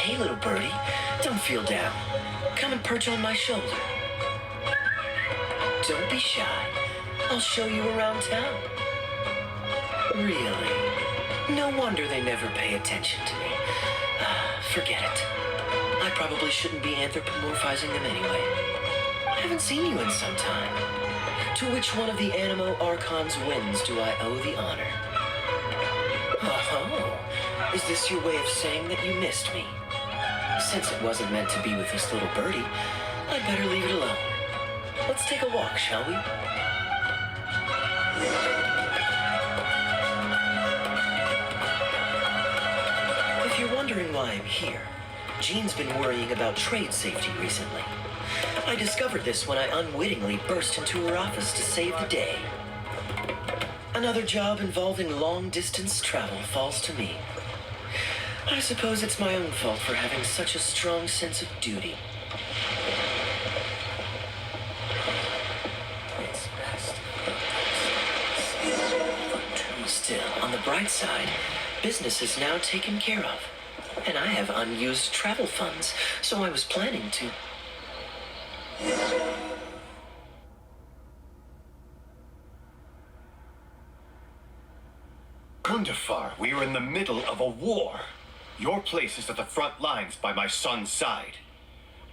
Hey, little birdie, don't feel down. Come and perch on my shoulder. Don't be shy. I'll show you around town. Really? No wonder they never pay attention to me. Forget it. I probably shouldn't be anthropomorphizing them anyway. I haven't seen you in some time. To which one of the Animo Archon's winds do I owe the honor? Oh, is this your way of saying that you missed me? Since it wasn't meant to be with this little birdie, I'd better leave it alone. Let's take a walk, shall we? If you're wondering why I'm here, Jean's been worrying about trade safety recently. I discovered this when I unwittingly burst into her office to save the day. Another job involving long-distance travel falls to me. I suppose it's my own fault for having such a strong sense of duty. Still, on the bright side, business is now taken care of. And I have unused travel funds, so I was planning to... Gundafar, we are in the middle of a war. Your place is at the front lines by my son's side.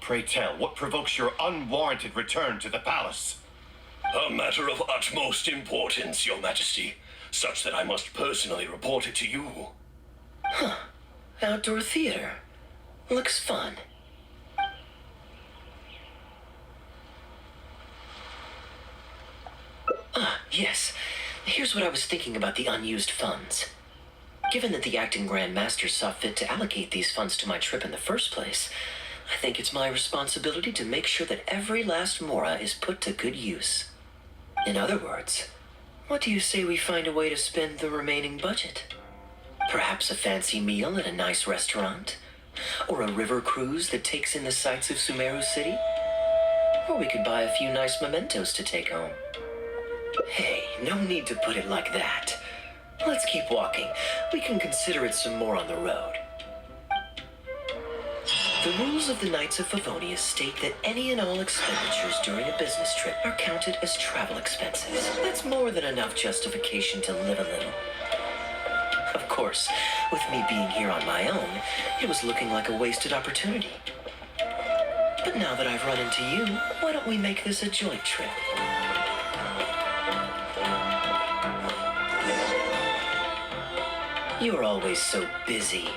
Pray tell, what provokes your unwarranted return to the palace? A matter of utmost importance, Your Majesty, such that I must personally report it to you. Huh. Outdoor theater. Looks fun. Yes. Here's what I was thinking about the unused funds. Given that the acting Grand Master saw fit to allocate these funds to my trip in the first place, I think it's my responsibility to make sure that every last mora is put to good use. In other words, what do you say we find a way to spend the remaining budget? Perhaps a fancy meal at a nice restaurant? Or a river cruise that takes in the sights of Sumeru City? Or we could buy a few nice mementos to take home. Hey, no need to put it like that. Let's keep walking. We can consider it some more on the road. The rules of the Knights of Favonius state that any and all expenditures during a business trip are counted as travel expenses. That's more than enough justification to live a little. Of course, with me being here on my own, it was looking like a wasted opportunity. But now that I've run into you, why don't we make this a joint trip? You're always so busy.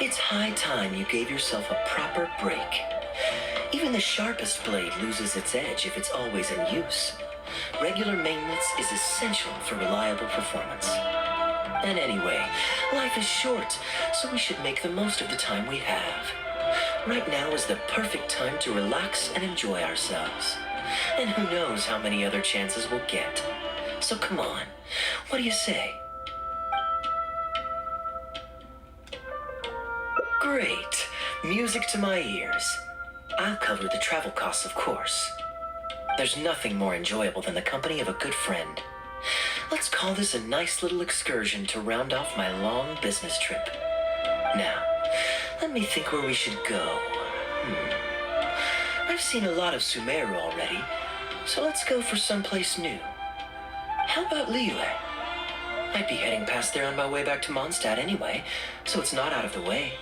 It's high time you gave yourself a proper break. Even the sharpest blade loses its edge if it's always in use. Regular maintenance is essential for reliable performance. And anyway, life is short, so we should make the most of the time we have. Right now is the perfect time to relax and enjoy ourselves. And who knows how many other chances we'll get. So come on, what do you say? Great. Music to my ears. I'll cover the travel costs, of course. There's nothing more enjoyable than the company of a good friend. Let's call this a nice little excursion to round off my long business trip. Now, let me think where we should go. I've seen a lot of Sumeru already, so let's go for someplace new. How about Liyue? I'd be heading past there on my way back to Mondstadt anyway, so it's not out of the way.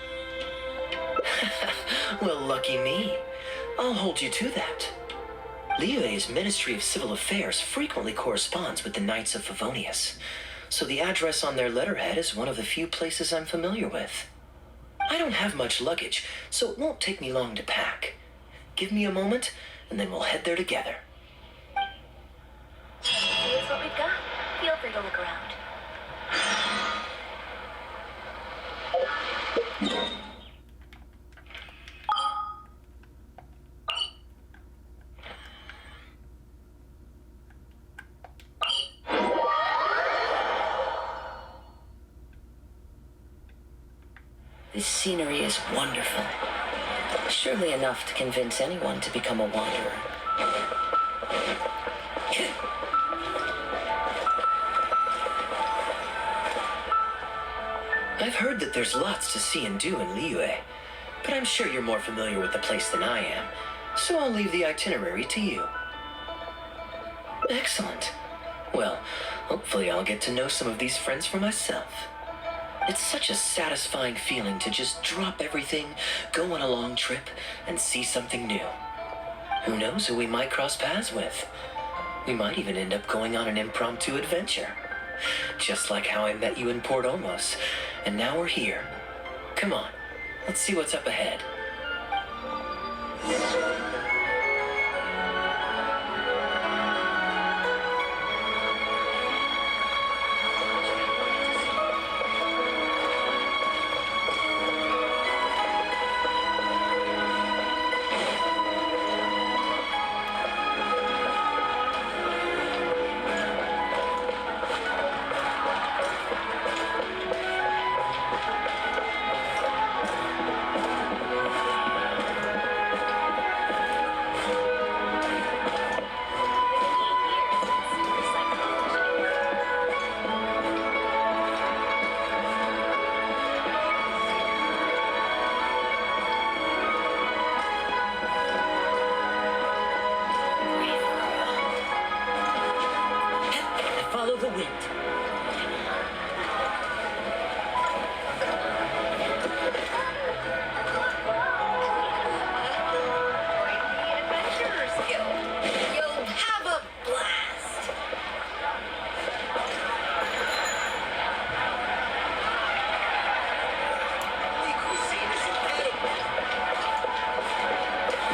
Well, lucky me. I'll hold you to that. Liyue's Ministry of Civil Affairs frequently corresponds with the Knights of Favonius, so the address on their letterhead is one of the few places I'm familiar with. I don't have much luggage, so it won't take me long to pack. Give me a moment, and then we'll head there together. Here's what we've got. Feel free to look around. This scenery is wonderful. Surely enough to convince anyone to become a wanderer. I've heard that there's lots to see and do in Liyue, but I'm sure you're more familiar with the place than I am, so I'll leave the itinerary to you. Excellent. Well, hopefully I'll get to know some of these friends for myself. It's such a satisfying feeling to just drop everything, go on a long trip, and see something new. Who knows who we might cross paths with? We might even end up going on an impromptu adventure. Just like how I met you in Port Olmos, and now we're here. Come on, let's see what's up ahead. Follow the wind. You'll have a blast.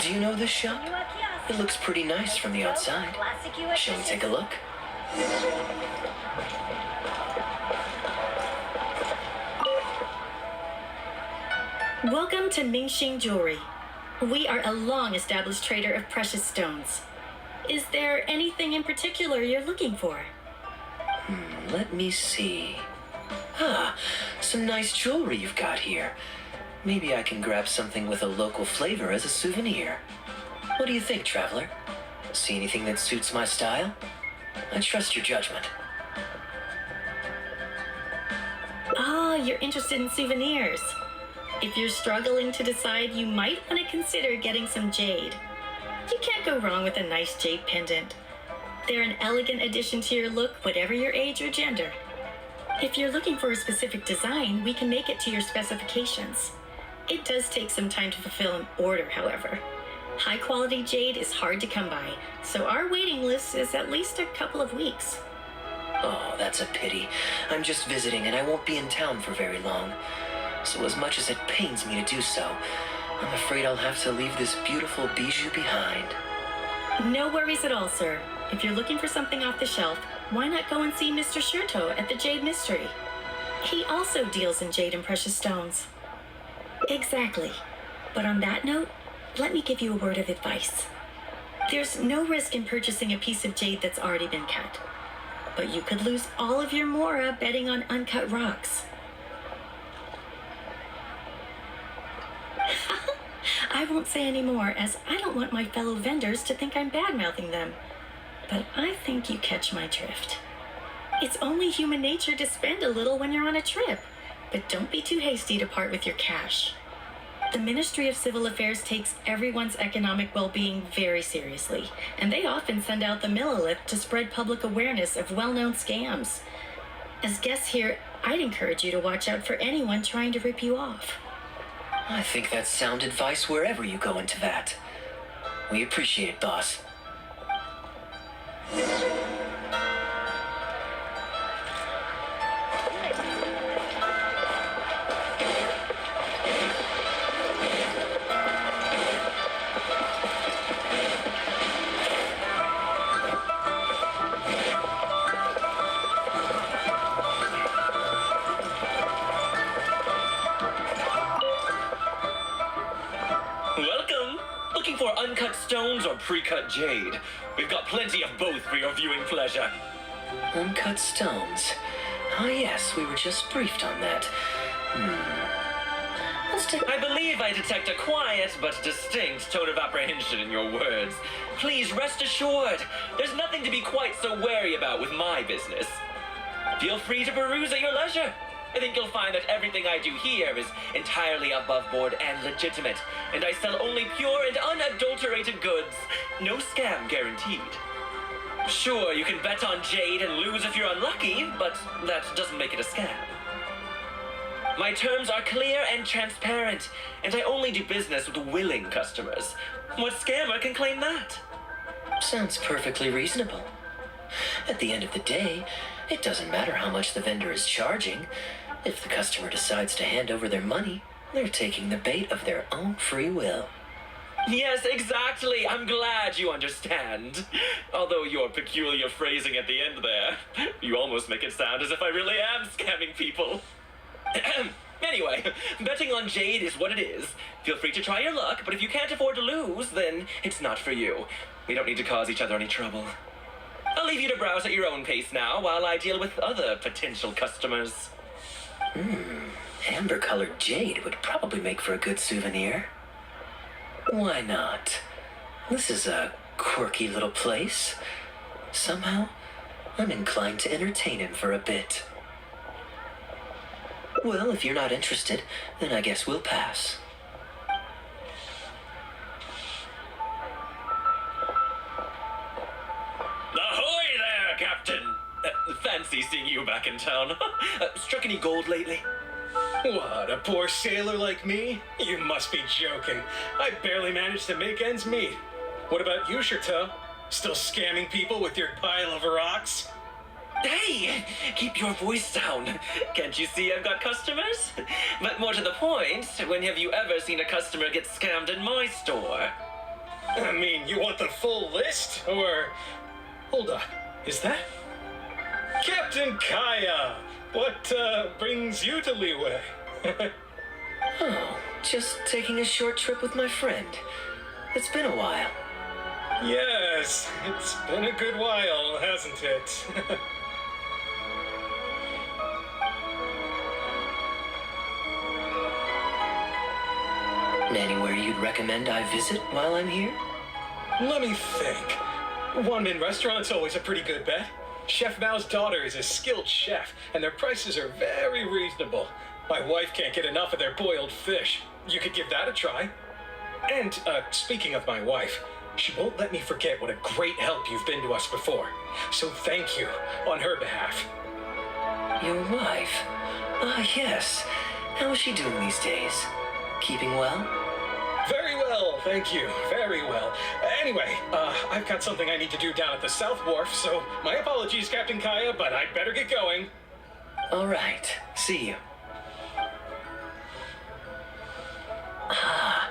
Do you know this shop? It looks pretty nice from the outside. Shall we take a look? Welcome to Mingxing Jewelry. We are a long-established trader of precious stones. Is there anything in particular you're looking for? Let me see. Ah, some nice jewelry you've got here. Maybe I can grab something with a local flavor as a souvenir. What do you think, traveler? See anything that suits my style? I trust your judgment. Ah, you're interested in souvenirs. If you're struggling to decide, you might want to consider getting some jade. You can't go wrong with a nice jade pendant. They're an elegant addition to your look, whatever your age or gender. If you're looking for a specific design, we can make it to your specifications. It does take some time to fulfill an order, however. High-quality jade is hard to come by, so our waiting list is at least a couple of weeks. Oh, that's a pity. I'm just visiting and I won't be in town for very long. So as much as it pains me to do so, I'm afraid I'll have to leave this beautiful bijou behind. No worries at all, sir. If you're looking for something off the shelf, why not go and see Mr. Shurto at the Jade Mystery? He also deals in jade and precious stones. Exactly. But on that note, let me give you a word of advice. There's no risk in purchasing a piece of jade that's already been cut. But you could lose all of your mora betting on uncut rocks. I won't say any more, as I don't want my fellow vendors to think I'm bad-mouthing them. But I think you catch my drift. It's only human nature to spend a little when you're on a trip, but don't be too hasty to part with your cash. The Ministry of Civil Affairs takes everyone's economic well-being very seriously, and they often send out the Millilith to spread public awareness of well-known scams. As guests here, I'd encourage you to watch out for anyone trying to rip you off. I think that's sound advice wherever you go into that. We appreciate it, boss. Welcome! Looking for uncut stones or pre-cut jade? We've got plenty of both for your viewing pleasure. Uncut stones. Ah, yes, we were just briefed on that. Let's take... I believe I detect a quiet but distinct tone of apprehension in your words. Please rest assured, there's nothing to be quite so wary about with my business. Feel free to peruse at your leisure. I think you'll find that everything I do here is entirely above board and legitimate, and I sell only pure and unadulterated goods. No scam guaranteed. Sure, you can bet on Jade and lose if you're unlucky, but that doesn't make it a scam. My terms are clear and transparent, and I only do business with willing customers. What scammer can claim that? Sounds perfectly reasonable. At the end of the day, it doesn't matter how much the vendor is charging. If the customer decides to hand over their money, they're taking the bait of their own free will. Yes, exactly. I'm glad you understand. Although your peculiar phrasing at the end there, you almost make it sound as if I really am scamming people. Anyway, betting on Jade is what it is. Feel free to try your luck, but if you can't afford to lose, then it's not for you. We don't need to cause each other any trouble. I'll leave you to browse at your own pace now while I deal with other potential customers. Amber-colored jade would probably make for a good souvenir. Why not? This is a quirky little place. Somehow, I'm inclined to entertain him for a bit. Well, if you're not interested, then I guess we'll pass. Ahoy there, Captain! Fancy seeing you back in town. Struck any gold lately? What, a poor sailor like me? You must be joking. I barely managed to make ends meet. What about you, Chateau? Still scamming people with your pile of rocks? Hey! Keep your voice down. Can't you see I've got customers? But more to the point, when have you ever seen a customer get scammed in my store? I mean, you want the full list? Or... Hold up, is that... Captain Kaeya! What, brings you to Leeway? Oh, just taking a short trip with my friend. It's been a while. Yes, it's been a good while, hasn't it? Anywhere you'd recommend I visit while I'm here? Let me think. One-man restaurant's always a pretty good bet. Chef Mao's daughter is a skilled chef, and their prices are very reasonable. My wife can't get enough of their boiled fish. You could give that a try. And, speaking of my wife, she won't let me forget what a great help you've been to us before. So thank you, on her behalf. Your wife? Ah, yes. How is she doing these days? Keeping well? Very well, thank you. Very well. Anyway, I've got something I need to do down at the South Wharf, so my apologies, Captain Kaeya, but I'd better get going. All right. See you. Ah,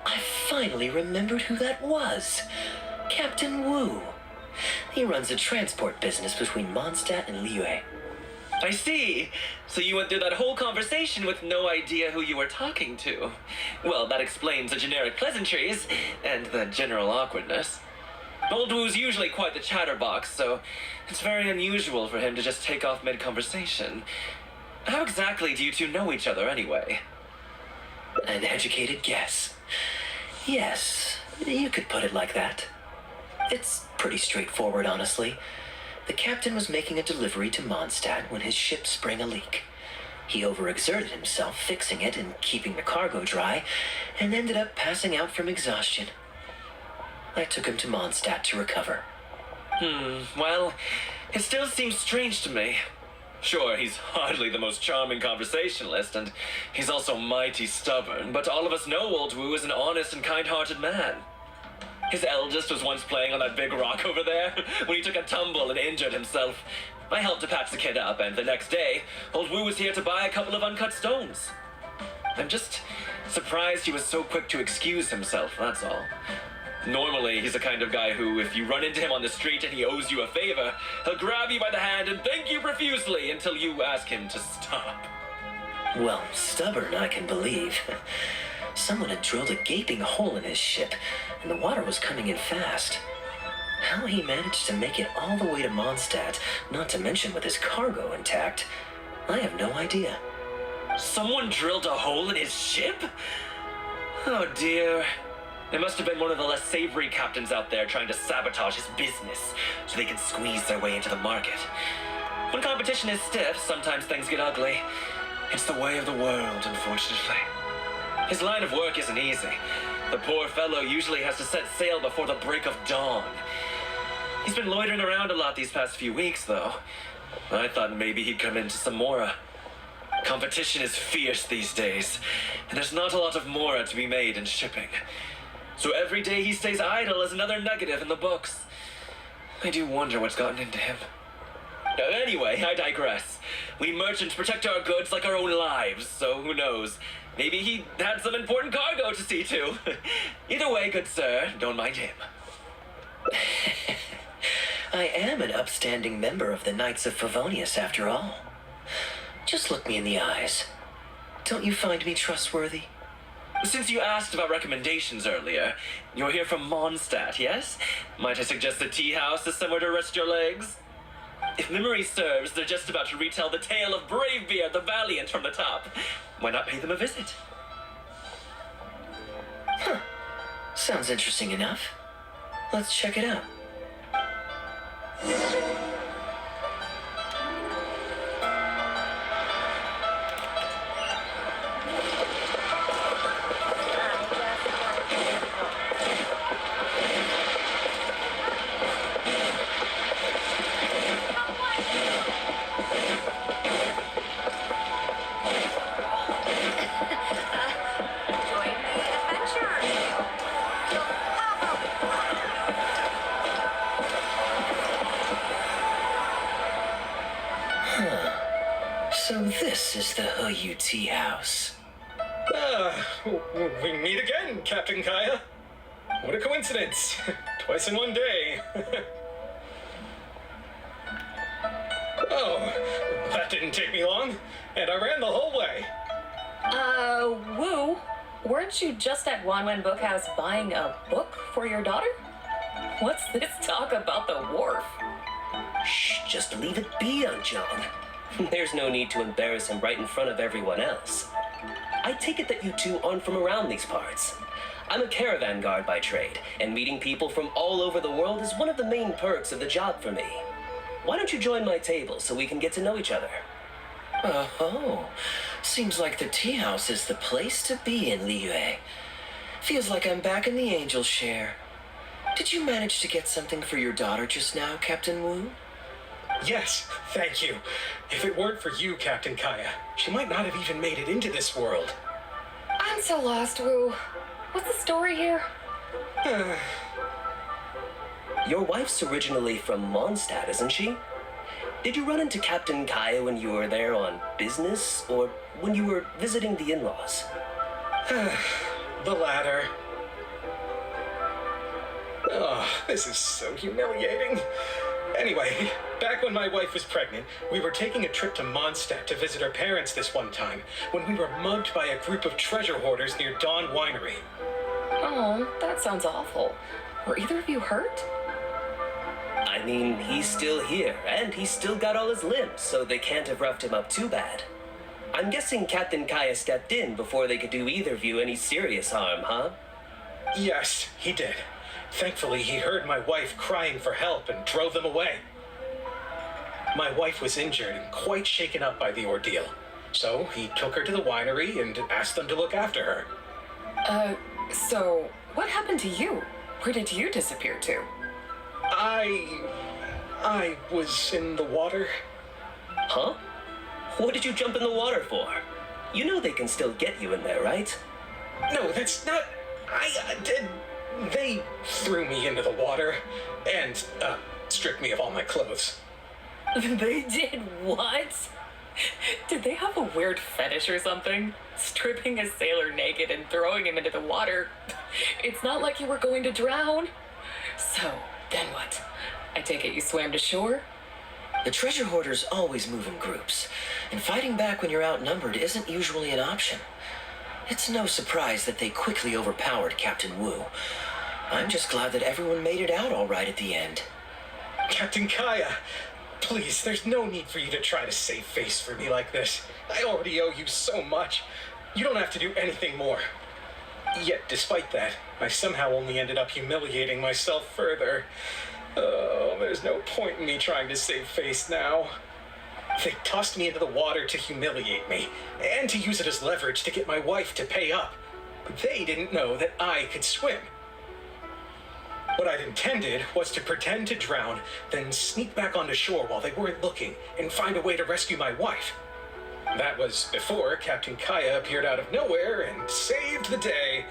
I finally remembered who that was. Captain Wu. He runs a transport business between Mondstadt and Liyue. I see. So you went through that whole conversation with no idea who you were talking to. Well, that explains the generic pleasantries and the general awkwardness. Old Wu's usually quite the chatterbox, so it's very unusual for him to just take off mid-conversation. How exactly do you two know each other anyway? An educated guess. Yes, you could put it like that. It's pretty straightforward, honestly. The captain was making a delivery to Mondstadt when his ship sprang a leak. He overexerted himself fixing it and keeping the cargo dry, and ended up passing out from exhaustion. I took him to Mondstadt to recover. Well, it still seems strange to me. Sure, he's hardly the most charming conversationalist, and he's also mighty stubborn, but all of us know Old Wu is an honest and kind-hearted man. His eldest was once playing on that big rock over there when he took a tumble and injured himself. I helped to patch the kid up, and the next day, Old Wu was here to buy a couple of uncut stones. I'm just surprised he was so quick to excuse himself, that's all. Normally, he's the kind of guy who, if you run into him on the street and he owes you a favor, he'll grab you by the hand and thank you profusely until you ask him to stop. Well, stubborn, I can believe. Someone had drilled a gaping hole in his ship, and the water was coming in fast. How he managed to make it all the way to Mondstadt, not to mention with his cargo intact, I have no idea. Someone drilled a hole in his ship? Oh dear. It must have been one of the less savory captains out there trying to sabotage his business so they can squeeze their way into the market. When competition is stiff, sometimes things get ugly. It's the way of the world, unfortunately. His line of work isn't easy. The poor fellow usually has to set sail before the break of dawn. He's been loitering around a lot these past few weeks, though. I thought maybe he'd come into some Mora. Competition is fierce these days, and there's not a lot of Mora to be made in shipping. So every day he stays idle is another negative in the books. I do wonder what's gotten into him. Anyway, I digress. We merchants protect our goods like our own lives, so who knows? Maybe he had some important cargo to see to. Either way, good sir, don't mind him. I am an upstanding member of the Knights of Favonius, after all. Just look me in the eyes. Don't you find me trustworthy? Since you asked about recommendations earlier, you're here from Mondstadt, yes? Might I suggest the tea house is somewhere to rest your legs? If memory serves, they're just about to retell the tale of Bravebeard the Valiant from the top. Why not pay them a visit? Huh. Sounds interesting enough. Let's check it out. Join the adventure. You'll have a So this is the heheh tea house. We meet again, Captain Kaeya. What a coincidence. Twice in one day. Oh, that didn't take me long, and I ran the whole way. Woo, weren't you just at Wanwen Bookhouse buying a book for your daughter? What's this talk about the wharf? Shh, just leave it be, Jong. There's no need to embarrass him right in front of everyone else. I take it that you two aren't from around these parts. I'm a caravan guard by trade, and meeting people from all over the world is one of the main perks of the job for me. Why don't you join my table so we can get to know each other? Oh, seems like the tea house is the place to be in Liyue. Feels like I'm back in the angel share. Did you manage to get something for your daughter just now, Captain Wu? Yes, thank you. If it weren't for you, Captain Kaeya, she might not have even made it into this world. I'm so lost, Woo. What's the story here? Your wife's originally from Mondstadt, isn't she? Did you run into Captain Kaeya when you were there on business, or when you were visiting the in-laws? The latter. Oh, this is so humiliating. Anyway, back when my wife was pregnant, we were taking a trip to Mondstadt to visit her parents this one time, when we were mugged by a group of treasure hoarders near Dawn Winery. Oh, that sounds awful. Were either of you hurt? I mean, he's still here, and he's still got all his limbs, so they can't have roughed him up too bad. I'm guessing Captain Kaeya stepped in before they could do either of you any serious harm, huh? Yes, he did. Thankfully, he heard my wife crying for help and drove them away. My wife was injured and quite shaken up by the ordeal, so he took her to the winery and asked them to look after her. So what happened to you? Where did you disappear to? I was in the water. Huh? What did you jump in the water for? You know they can still get you in there, right? No, that's not... I did... They threw me into the water and, stripped me of all my clothes. They did what? Did they have a weird fetish or something? Stripping a sailor naked and throwing him into the water. It's not like you were going to drown. So, then what? I take it you swam to shore? The treasure hoarders always move in groups, and fighting back when you're outnumbered isn't usually an option. It's no surprise that they quickly overpowered Captain Wu. I'm just glad that everyone made it out all right at the end. Captain Kaeya, please, there's no need for you to try to save face for me like this. I already owe you so much. You don't have to do anything more. Yet, despite that, I somehow only ended up humiliating myself further. Oh, there's no point in me trying to save face now. They tossed me into the water to humiliate me, and to use it as leverage to get my wife to pay up. But they didn't know that I could swim. What I'd intended was to pretend to drown, then sneak back onto shore while they weren't looking, and find a way to rescue my wife. That was before Captain Kaeya appeared out of nowhere and saved the day.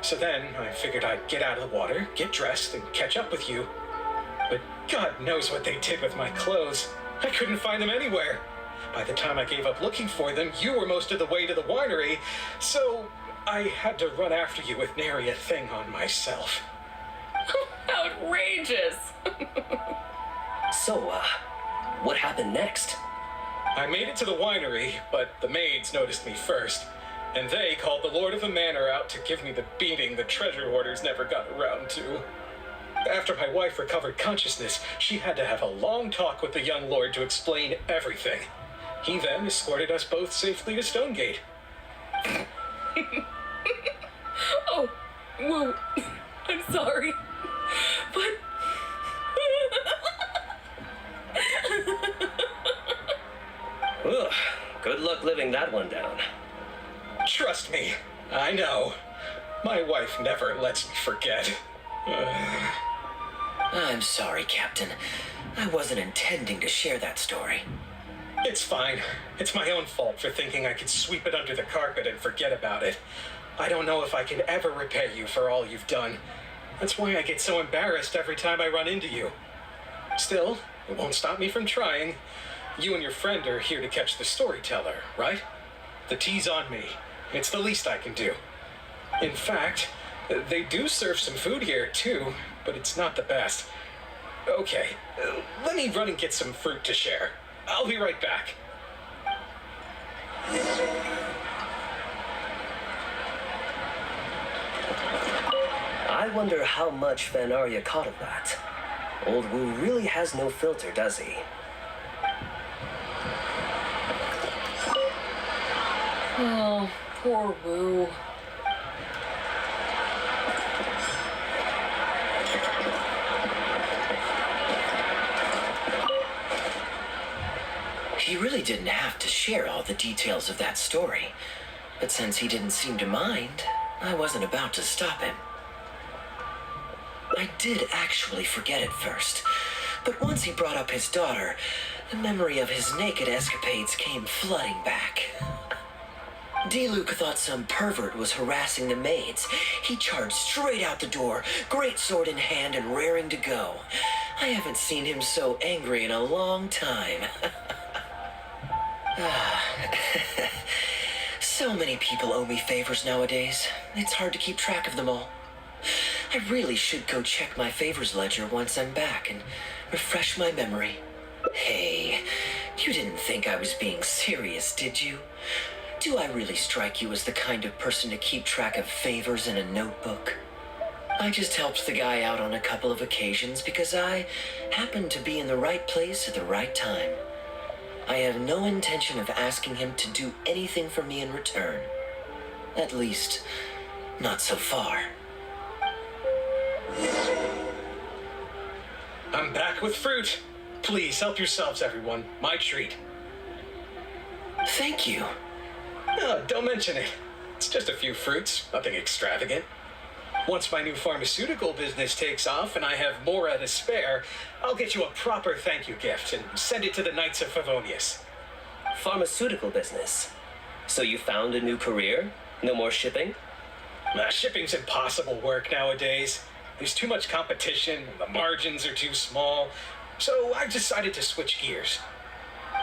So then I figured I'd get out of the water, get dressed, and catch up with you. But God knows what they did with my clothes. I couldn't find them anywhere. By the time I gave up looking for them, you were most of the way to the winery, so I had to run after you with nary a thing on myself. Outrageous! So, what happened next? I made it to the winery, but the maids noticed me first, and they called the Lord of the Manor out to give me the beating the treasure hoarders never got around to. After my wife recovered consciousness, she had to have a long talk with the young lord to explain everything. He then escorted us both safely to Stonegate. Oh, whoa. I'm sorry. But... Ugh, good luck living that one down. Trust me, I know. My wife never lets me forget. I'm sorry, Captain. I wasn't intending to share that story. It's fine. It's my own fault for thinking I could sweep it under the carpet and forget about it. I don't know if I can ever repay you for all you've done. That's why I get so embarrassed every time I run into you. Still, it won't stop me from trying. You and your friend are here to catch the storyteller, right? The tea's on me. It's the least I can do. In fact, they do serve some food here, too, but it's not the best. Okay, let me run and get some fruit to share. I'll be right back. I wonder how much Vanaria caught of that. Old Wu really has no filter, does he? Oh, poor Wu. He really didn't have to share all the details of that story. But since he didn't seem to mind, I wasn't about to stop him. I did actually forget at first, but once he brought up his daughter, the memory of his naked escapades came flooding back. D-Luke thought some pervert was harassing the maids. He charged straight out the door, great sword in hand and raring to go. I haven't seen him so angry in a long time. So many people owe me favors nowadays. It's hard to keep track of them all. I really should go check my favors ledger once I'm back and refresh my memory. Hey, you didn't think I was being serious, did you? Do I really strike you as the kind of person to keep track of favors in a notebook? I just helped the guy out on a couple of occasions because I happened to be in the right place at the right time. I have no intention of asking him to do anything for me in return. At least, not so far. I'm back with fruit. Please help yourselves, everyone. My treat. Thank you. No, don't mention it. It's just a few fruits, nothing extravagant. Once my new pharmaceutical business takes off and I have more to spare, I'll get you a proper thank you gift and send it to the Knights of Favonius. Pharmaceutical business. So you found a new career? No more shipping? Shipping's impossible work nowadays. There's too much competition, the margins are too small, so I've decided to switch gears.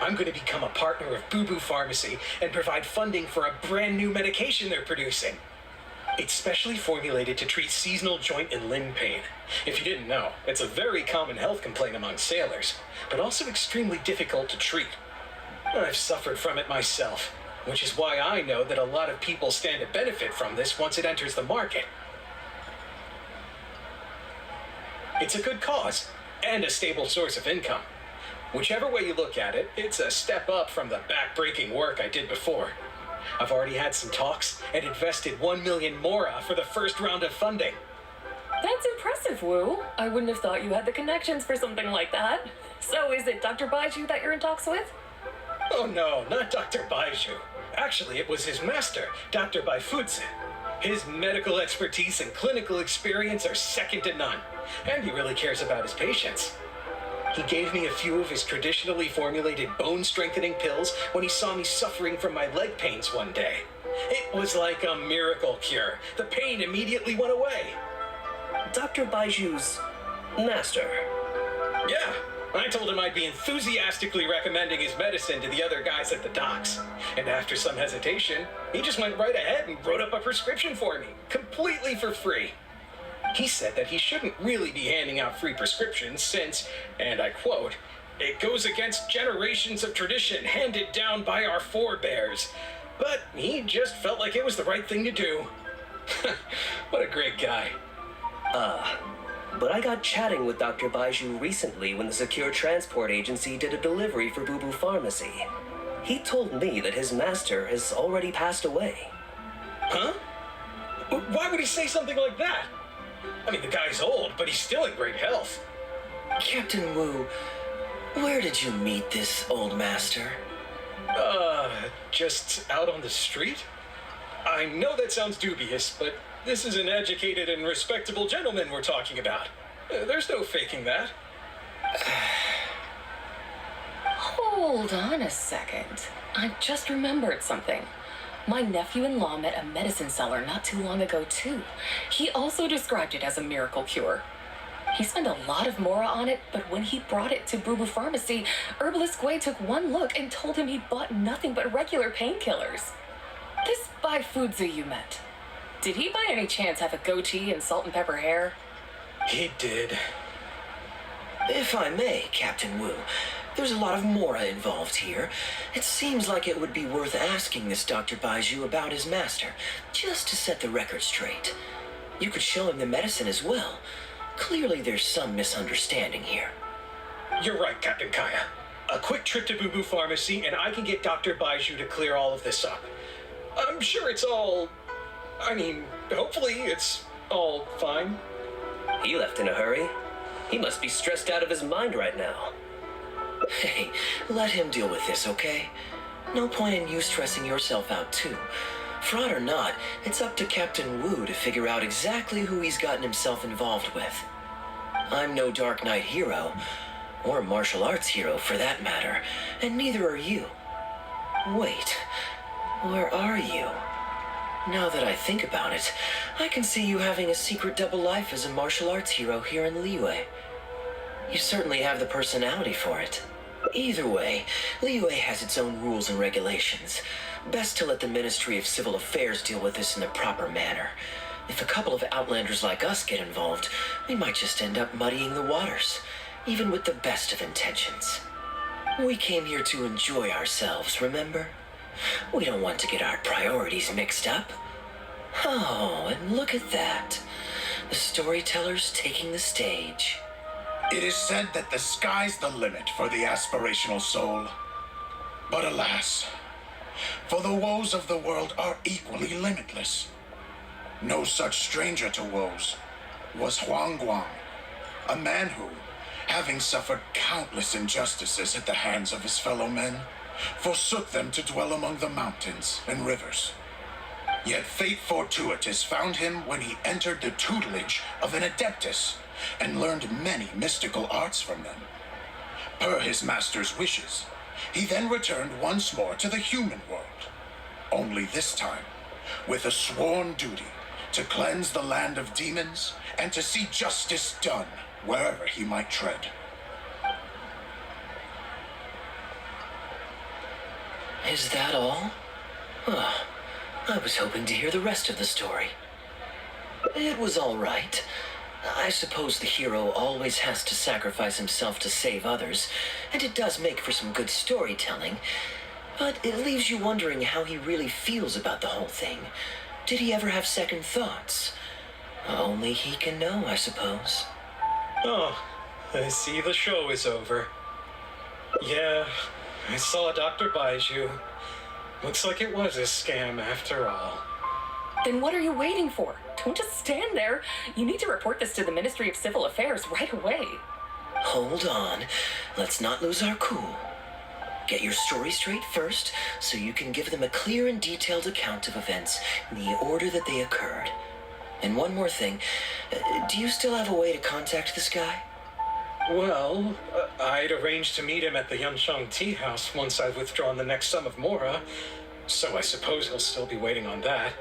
I'm going to become a partner of Boo Boo Pharmacy and provide funding for a brand new medication they're producing. It's specially formulated to treat seasonal joint and limb pain. If you didn't know, it's a very common health complaint among sailors, but also extremely difficult to treat. I've suffered from it myself, which is why I know that a lot of people stand to benefit from this once it enters the market. It's a good cause, and a stable source of income. Whichever way you look at it, it's a step up from the back-breaking work I did before. I've already had some talks and invested 1 million mora for the first round of funding. That's impressive, Wu. I wouldn't have thought you had the connections for something like that. So is it Dr. Baiju that you're in talks with? Oh no, not Dr. Baiju. Actually, it was his master, Dr. Baifutsu. His medical expertise and clinical experience are second to none, and he really cares about his patients. He gave me a few of his traditionally formulated bone-strengthening pills when he saw me suffering from my leg pains one day. It was like a miracle cure. The pain immediately went away. Dr. Baiju's master. Yeah, I told him I'd be enthusiastically recommending his medicine to the other guys at the docks. And after some hesitation, he just went right ahead and wrote up a prescription for me, completely for free. He said that he shouldn't really be handing out free prescriptions since, and I quote, "it goes against generations of tradition handed down by our forebears." But he just felt like it was the right thing to do. What a great guy. But I got chatting with Dr. Baiju recently when the Secure Transport Agency did a delivery for Boo Boo Pharmacy. He told me that his master has already passed away. Huh? Why would he say something like that? I mean, the guy's old, but he's still in great health. Captain Wu, where did you meet this old master? Just out on the street? I know that sounds dubious, but this is an educated and respectable gentleman we're talking about. There's no faking that. Hold on a second. I just remembered something. My nephew-in-law met a medicine seller not too long ago, too. He also described it as a miracle cure. He spent a lot of mora on it, but when he brought it to Boo Boo Pharmacy, Herbalist Gui took one look and told him he bought nothing but regular painkillers. This Baifutsu you met, did he by any chance have a goatee and salt and pepper hair? He did. If I may, Captain Wu, there's a lot of mora involved here. It seems like it would be worth asking this Dr. Baiju about his master, just to set the record straight. You could show him the medicine as well. Clearly there's some misunderstanding here. You're right, Captain Kaeya. A quick trip to Boo Boo Pharmacy, and I can get Dr. Baiju to clear all of this up. I'm sure it's all... hopefully it's all fine. He left in a hurry. He must be stressed out of his mind right now. Hey, let him deal with this, okay? No point in you stressing yourself out, too. Fraud or not, it's up to Captain Wu to figure out exactly who he's gotten himself involved with. I'm no Dark Knight hero, or martial arts hero for that matter, and neither are you. Wait, where are you? Now that I think about it, I can see you having a secret double life as a martial arts hero here in Liyue. You certainly have the personality for it. Either way, Liyue has its own rules and regulations. Best to let the Ministry of Civil Affairs deal with this in the proper manner. If a couple of outlanders like us get involved, we might just end up muddying the waters, even with the best of intentions. We came here to enjoy ourselves, remember? We don't want to get our priorities mixed up. Oh, and look at that. The storyteller's taking the stage. It is said that the sky's the limit for the aspirational soul. But alas, for the woes of the world are equally limitless. No such stranger to woes was Huang Guang, a man who, having suffered countless injustices at the hands of his fellow men, forsook them to dwell among the mountains and rivers. Yet fate fortuitous found him when he entered the tutelage of an adeptus and learned many mystical arts from them. Per his master's wishes, he then returned once more to the human world, only this time with a sworn duty to cleanse the land of demons and to see justice done wherever he might tread. Is that all? Oh, I was hoping to hear the rest of the story. It was all right. I suppose the hero always has to sacrifice himself to save others, and it does make for some good storytelling. But it leaves you wondering how he really feels about the whole thing. Did he ever have second thoughts? Only he can know, I suppose. Oh, I see the show is over. Yeah, I saw Dr. Baiju. Looks like it was a scam after all. Then what are you waiting for? Don't just stand there. You need to report this to the Ministry of Civil Affairs right away. Hold on. Let's not lose our cool. Get your story straight first, so you can give them a clear and detailed account of events in the order that they occurred. And one more thing, do you still have a way to contact this guy? Well, I'd arranged to meet him at the Yunshang Tea House once I've withdrawn the next sum of Mora, so I suppose he'll still be waiting on that.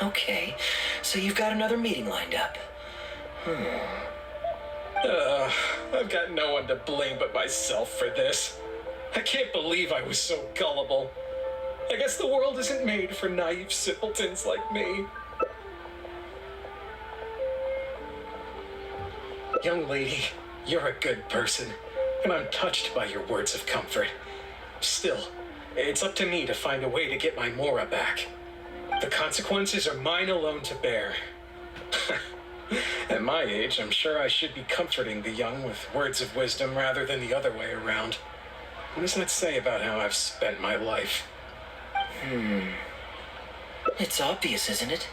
Okay, so you've got another meeting lined up. I've got no one to blame but myself for this. I can't believe I was so gullible. I guess the world isn't made for naive simpletons like me. Young lady, you're a good person, and I'm touched by your words of comfort. Still, it's up to me to find a way to get my Mora back. The consequences are mine alone to bear. At my age, I'm sure I should be comforting the young with words of wisdom rather than the other way around. What does that say about how I've spent my life? It's obvious, isn't it?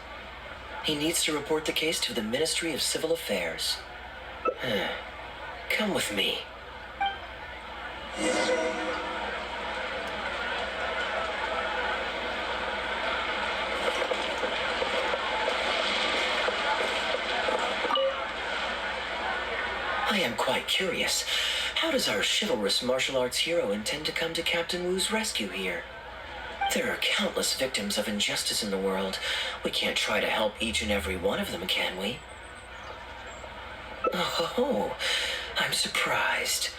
He needs to report the case to the Ministry of Civil Affairs. Come with me. I am quite curious. How does our chivalrous martial arts hero intend to come to Captain Wu's rescue here? There are countless victims of injustice in the world. We can't try to help each and every one of them, can we? Oh, I'm surprised.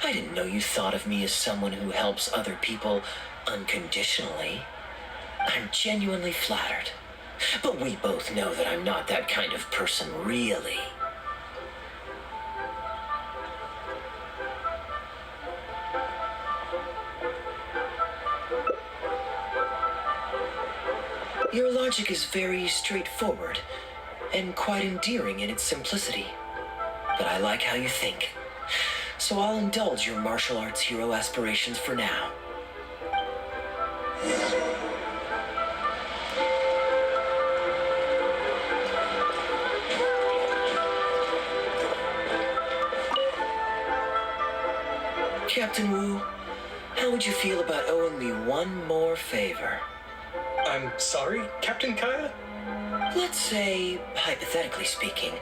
I didn't know you thought of me as someone who helps other people unconditionally. I'm genuinely flattered. But we both know that I'm not that kind of person, really. Your logic is very straightforward and quite endearing in its simplicity. But I like how you think. So I'll indulge your martial arts hero aspirations for now. Captain Wu, how would you feel about owing me one more favor? I'm sorry, Captain Kaeya? Let's say, hypothetically speaking,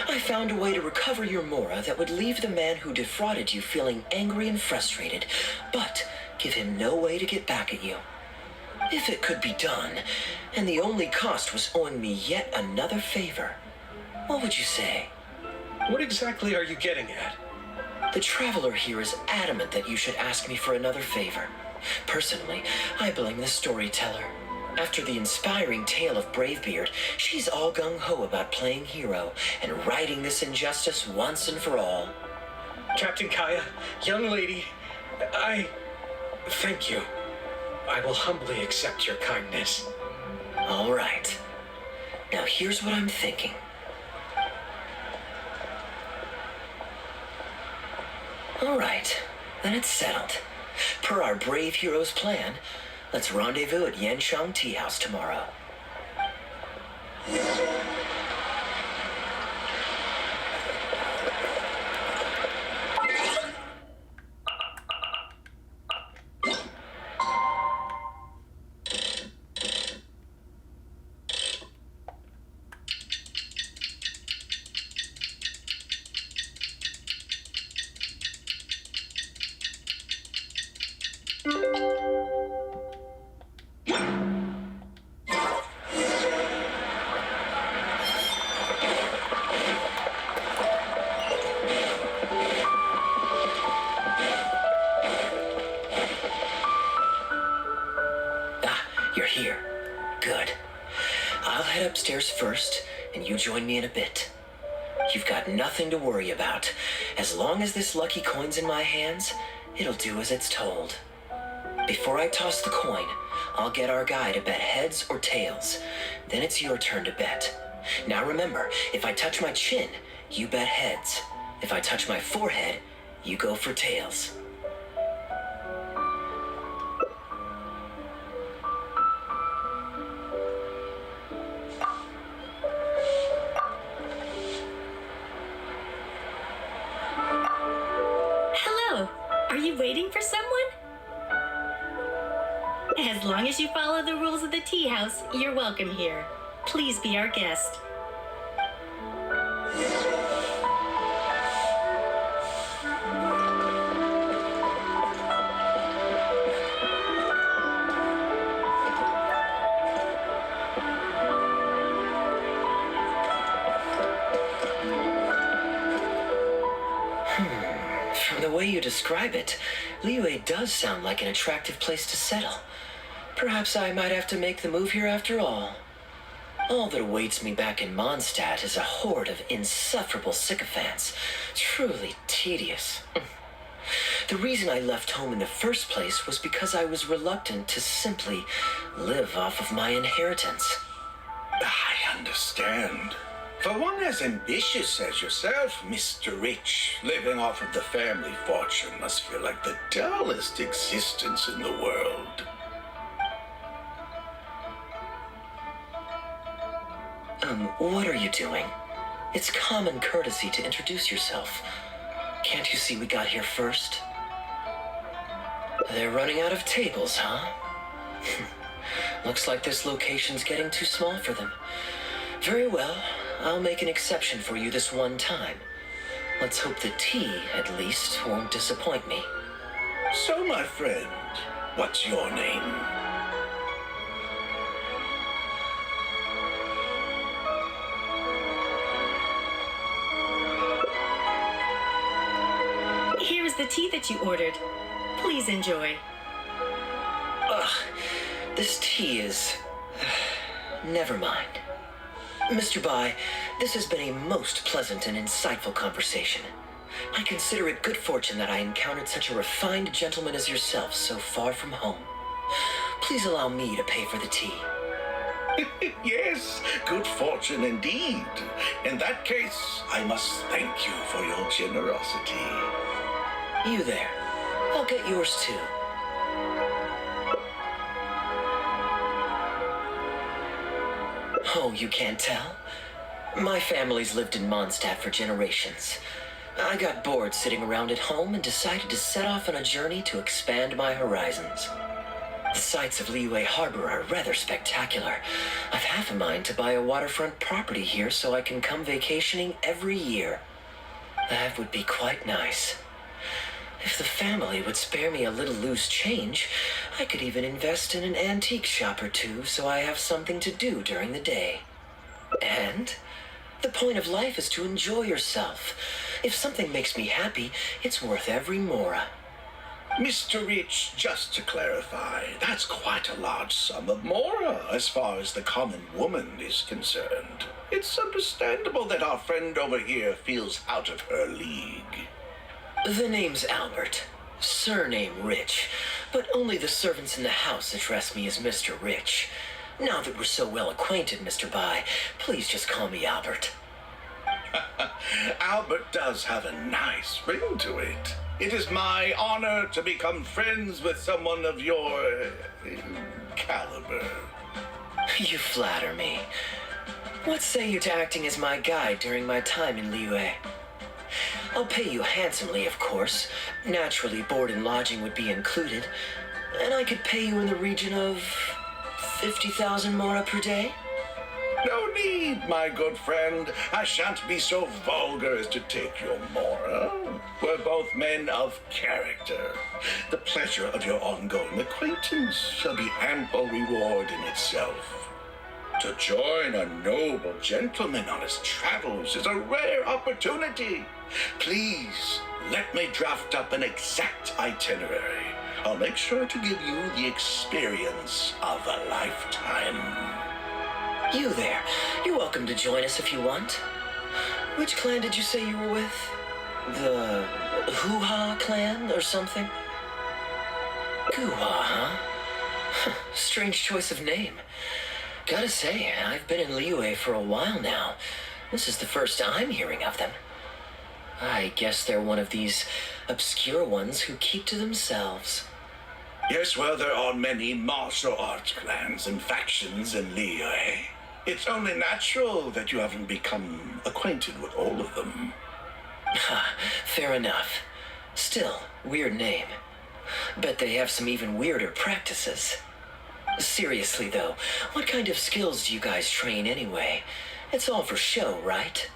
I found a way to recover your Mora that would leave the man who defrauded you feeling angry and frustrated, but give him no way to get back at you. If it could be done, and the only cost was owing me yet another favor, what would you say? What exactly are you getting at? The Traveler here is adamant that you should ask me for another favor. Personally, I blame the storyteller. After the inspiring tale of Bravebeard, she's all gung-ho about playing hero and righting this injustice once and for all. Captain Kaeya, young lady, thank you. I will humbly accept your kindness. All right. Now here's what I'm thinking. All right, then it's settled. Per our brave hero's plan, let's rendezvous at Yanshang Tea House tomorrow. You're here. Good. I'll head upstairs first, and you join me in a bit. You've got nothing to worry about. As long as this lucky coin's in my hands, it'll do as it's told. Before I toss the coin, I'll get our guy to bet heads or tails. Then it's your turn to bet. Now remember, if I touch my chin, you bet heads. If I touch my forehead, you go for tails. Hello. Are you waiting for someone? As long as you follow the rules of the tea house, you're welcome here. Please be our guest. From the way you describe it, Liyue does sound like an attractive place to settle. Perhaps I might have to make the move here after all. All that awaits me back in Mondstadt is a horde of insufferable sycophants. Truly tedious. The reason I left home in the first place was because I was reluctant to simply live off of my inheritance. I understand. For one as ambitious as yourself, Mr. Rich, living off of the family fortune must feel like the dullest existence in the world. What are you doing? It's common courtesy to introduce yourself. Can't you see we got here first? They're running out of tables, huh? Looks like this location's getting too small for them. Very well, I'll make an exception for you this one time. Let's hope the tea, at least, won't disappoint me. So, my friend, what's your name? Here's the tea that you ordered. Please enjoy. Ugh, this tea is... Never mind. Mr. Bai, this has been a most pleasant and insightful conversation. I consider it good fortune that I encountered such a refined gentleman as yourself so far from home. Please allow me to pay for the tea. Yes, good fortune indeed. In that case, I must thank you for your generosity. You there. I'll get yours too. Oh, you can't tell? My family's lived in Mondstadt for generations. I got bored sitting around at home and decided to set off on a journey to expand my horizons. The sights of Liyue Harbor are rather spectacular. I've half a mind to buy a waterfront property here so I can come vacationing every year. That would be quite nice. If the family would spare me a little loose change, I could even invest in an antique shop or two so I have something to do during the day. And the point of life is to enjoy yourself. If something makes me happy, it's worth every mora. Mr. Rich, just to clarify, that's quite a large sum of mora as far as the common woman is concerned. It's understandable that our friend over here feels out of her league. The name's Albert, surname Rich, but only the servants in the house address me as Mr. Rich. Now that we're so well acquainted, Mr. Bai, please just call me Albert. Albert does have a nice ring to it. It is my honor to become friends with someone of your caliber. You flatter me. What say you to acting as my guide during my time in Liyue? I'll pay you handsomely, of course. Naturally, board and lodging would be included. And I could pay you in the region of 50,000 mora per day. No need, my good friend. I shan't be so vulgar as to take your mora. We're both men of character. The pleasure of your ongoing acquaintance shall be ample reward in itself. To join a noble gentleman on his travels is a rare opportunity. Please, let me draft up an exact itinerary. I'll make sure to give you the experience of a lifetime. You there. You're welcome to join us if you want. Which clan did you say you were with? The Hoo-Ha clan or something? Goo-Ha, huh? Strange choice of name. Gotta say, I've been in Liyue for a while now. This is the first I'm hearing of them. I guess they're one of these obscure ones who keep to themselves. Yes, well, there are many martial arts clans and factions in Liyue. It's only natural that you haven't become acquainted with all of them. Fair enough. Still, weird name. Bet they have some even weirder practices. Seriously, though, what kind of skills do you guys train anyway? It's all for show, right?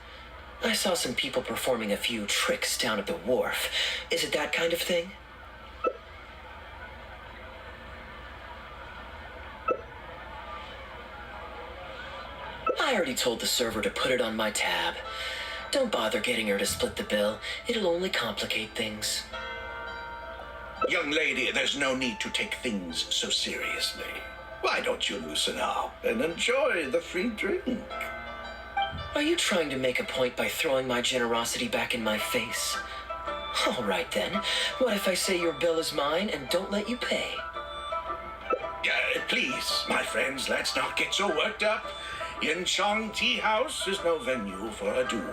I saw some people performing a few tricks down at the wharf. Is it that kind of thing? I already told the server to put it on my tab. Don't bother getting her to split the bill. It'll only complicate things. Young lady, there's no need to take things so seriously. Why don't you loosen up and enjoy the free drink? Are you trying to make a point by throwing my generosity back in my face? All right then. What if I say your bill is mine and don't let you pay? Please, my friends, let's not get so worked up. Yinchang Tea House is no venue for a duel.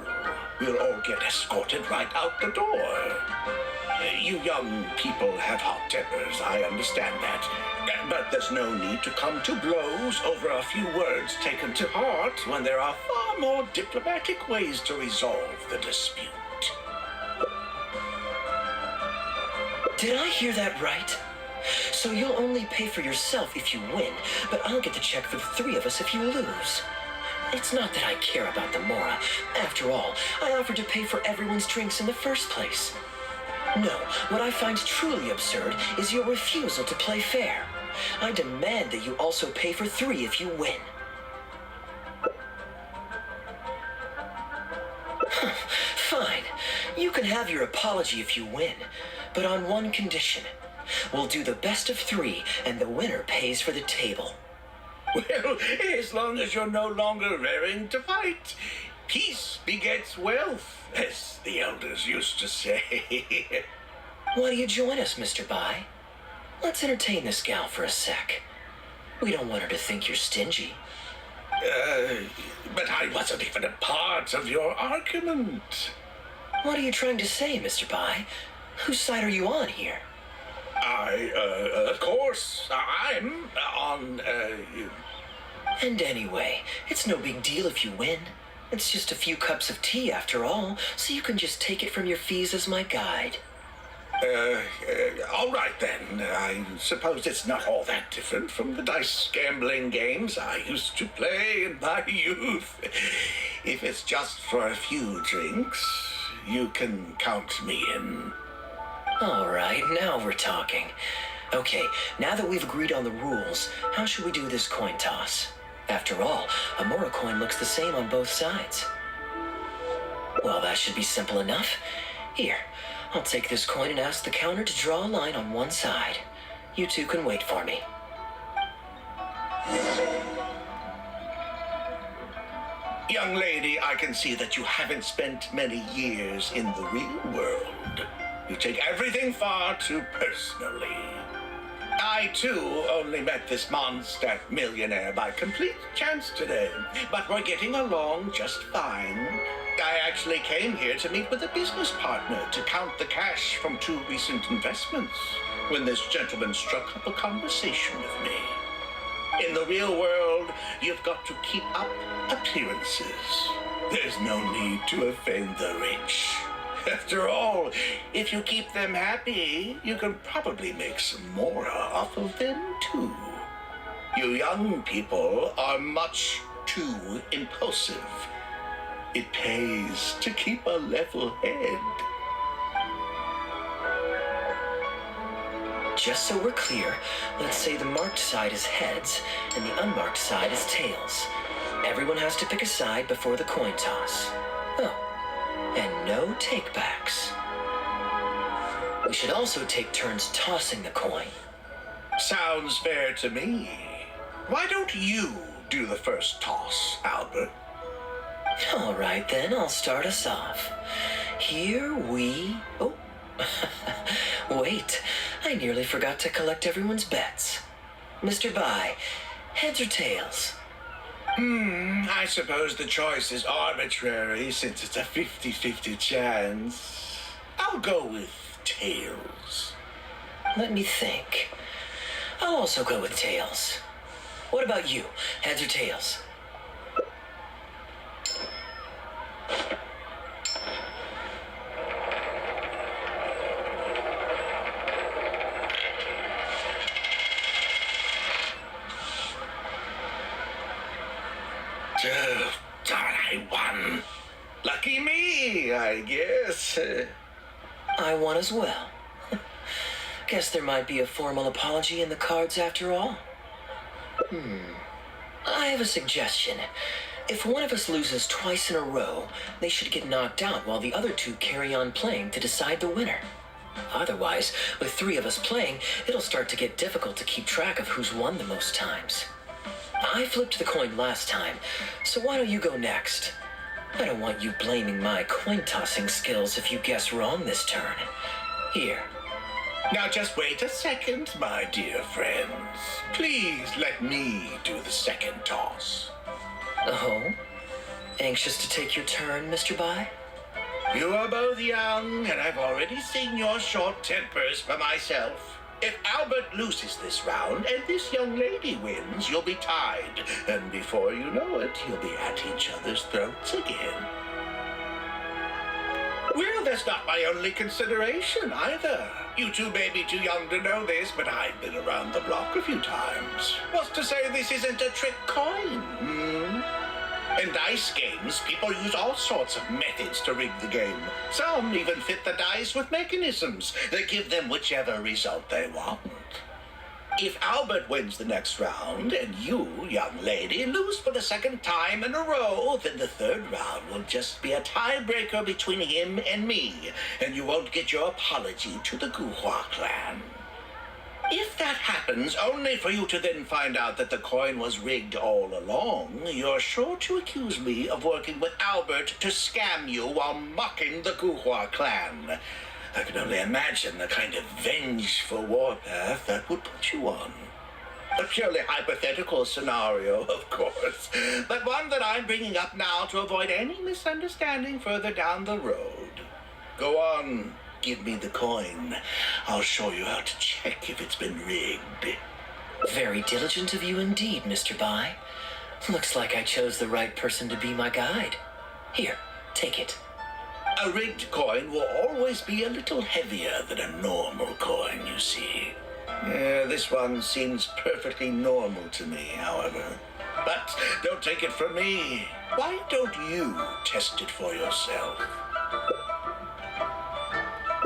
We'll all get escorted right out the door. You young people have hot tempers, I understand that. But there's no need to come to blows over a few words taken to heart when there are far more diplomatic ways to resolve the dispute. Did I hear that right? So you'll only pay for yourself if you win, but I'll get the check for the three of us if you lose. It's not that I care about the Mora. After all, I offered to pay for everyone's drinks in the first place. No, what I find truly absurd is your refusal to play fair. I demand that you also pay for three if you win. Fine. You can have your apology if you win, but on one condition. We'll do the best of three, and the winner pays for the table. Well, as long as you're no longer raring to fight, peace begets wealth, as the elders used to say. Why do you join us, Mr. Bai? Let's entertain this gal for a sec. We don't want her to think you're stingy. But I wasn't even a part of your argument. What are you trying to say, Mr. Bai? Whose side are you on here? Of course, I'm on, And anyway, it's no big deal if you win. It's just a few cups of tea after all, so you can just take it from your fees as my guide. All right then. I suppose it's not all that different from the dice gambling games I used to play in my youth. If it's just for a few drinks, you can count me in. All right, now we're talking. Okay, now that we've agreed on the rules, how should we do this coin toss? After all, a Mora coin looks the same on both sides. Well, that should be simple enough. Here, I'll take this coin and ask the counter to draw a line on one side. You two can wait for me. Young lady, I can see that you haven't spent many years in the real world. You take everything far too personally. I, too, only met this monster millionaire by complete chance today, but we're getting along just fine. I actually came here to meet with a business partner to count the cash from 2 recent investments when this gentleman struck up a conversation with me. In the real world, you've got to keep up appearances. There's no need to offend the rich. After all, if you keep them happy, you can probably make some more off of them, too. You young people are much too impulsive. It pays to keep a level head. Just so we're clear, let's say the marked side is heads and the unmarked side is tails. Everyone has to pick a side before the coin toss. Oh, and no takebacks. We should also take turns tossing the coin. Sounds fair to me. Why don't you do the first toss, Albert? All right, then, I'll start us off. Here we... Oh, wait, I nearly forgot to collect everyone's bets. Mr. Bai, heads or tails? I suppose the choice is arbitrary since it's a 50-50 chance. I'll go with tails. Let me think. I'll also go with tails. What about you, heads or tails? Darn, I won. Lucky me, I guess. I won as well. Guess there might be a formal apology in the cards after all. I have a suggestion. If one of us loses twice in a row, they should get knocked out while the other two carry on playing to decide the winner. Otherwise, with three of us playing, it'll start to get difficult to keep track of who's won the most times. I flipped the coin last time, so why don't you go next? I don't want you blaming my coin-tossing skills if you guess wrong this turn. Here. Now just wait a second, my dear friends. Please let me do the second toss. Oh? Anxious to take your turn, Mr. Bai? You are both young, and I've already seen your short tempers for myself. If Albert loses this round and this young lady wins, you'll be tied. And before you know it, you'll be at each other's throats again. Well, that's not my only consideration either. You two may be too young to know this, but I've been around the block a few times. What's to say this isn't a trick coin, In dice games, people use all sorts of methods to rig the game. Some even fit the dice with mechanisms that give them whichever result they want. If Albert wins the next round, and you, young lady, lose for the second time in a row, then the third round will just be a tiebreaker between him and me, and you won't get your apology to the Guhua clan. If that happens, only for you to then find out that the coin was rigged all along, you're sure to accuse me of working with Albert to scam you while mocking the Guhua clan. I can only imagine the kind of vengeful warpath that would put you on. A purely hypothetical scenario, of course, but one that I'm bringing up now to avoid any misunderstanding further down the road. Go on, give me the coin. I'll show you how to check if it's been rigged. Very diligent of you indeed, Mr. Bai. Looks like I chose the right person to be my guide. Here, take it. A rigged coin will always be a little heavier than a normal coin, you see. This one seems perfectly normal to me, however. But don't take it from me. Why don't you test it for yourself?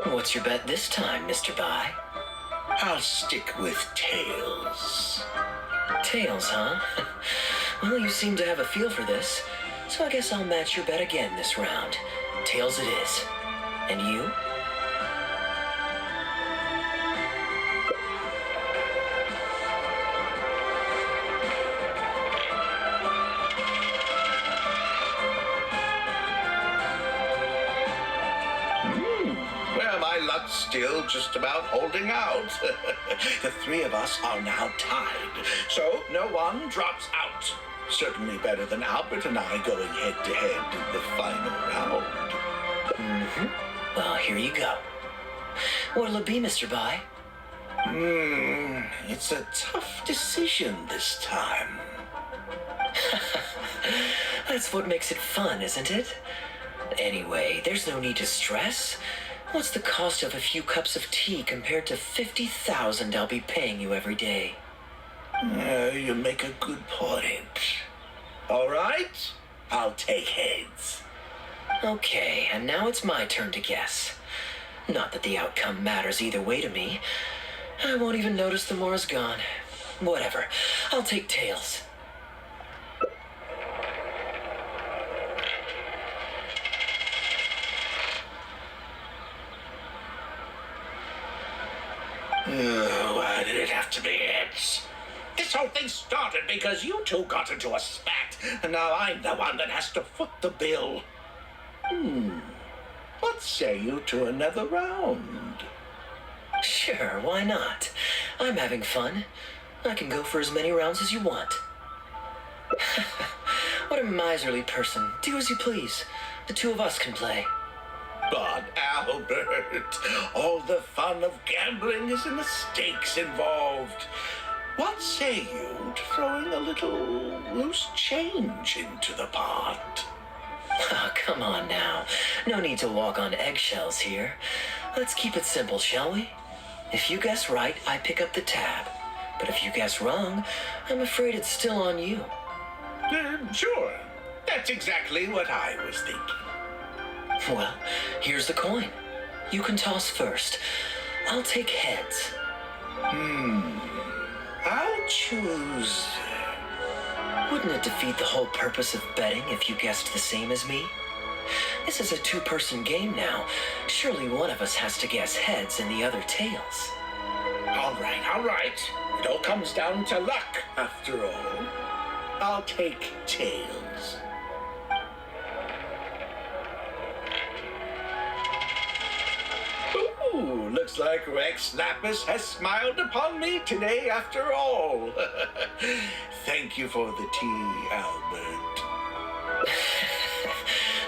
What's your bet this time, Mr. Bai? I'll stick with tails. Tails, huh? Well, you seem to have a feel for this, so I guess I'll match your bet again this round. Tails it is. And you? Well, my luck's still just about holding out. The three of us are now tied, so no one drops out. Certainly better than Albert and I going head-to-head in the final round. Well, here you go. What'll it be, Mr. Bai? It's a tough decision this time. That's what makes it fun, isn't it? Anyway, there's no need to stress. What's the cost of a few cups of tea compared to 50,000 I'll be paying you every day? You make a good point. All right, I'll take heads. Okay, and now it's my turn to guess. Not that the outcome matters either way to me. I won't even notice the more's gone. Whatever, I'll take tails. Why did it have to be heads? This whole thing started because you two got into a spat, and now I'm the one that has to foot the bill. What say you to another round? Sure, why not? I'm having fun. I can go for as many rounds as you want. What a miserly person. Do as you please. The two of us can play. But Albert, all the fun of gambling is in the stakes involved. What say you to throwing a little loose change into the pot? Oh, come on now. No need to walk on eggshells here. Let's keep it simple, shall we? If you guess right, I pick up the tab. But if you guess wrong, I'm afraid it's still on you. Sure. That's exactly what I was thinking. Well, here's the coin. You can toss first. I'll take heads. I'll choose. Wouldn't it defeat the whole purpose of betting if you guessed the same as me? This is a two-person game now. Surely one of us has to guess heads and the other tails. All right. It all comes down to luck, after all. I'll take tails. Ooh, looks like Rex Lapis has smiled upon me today after all. Thank you for the tea, Albert.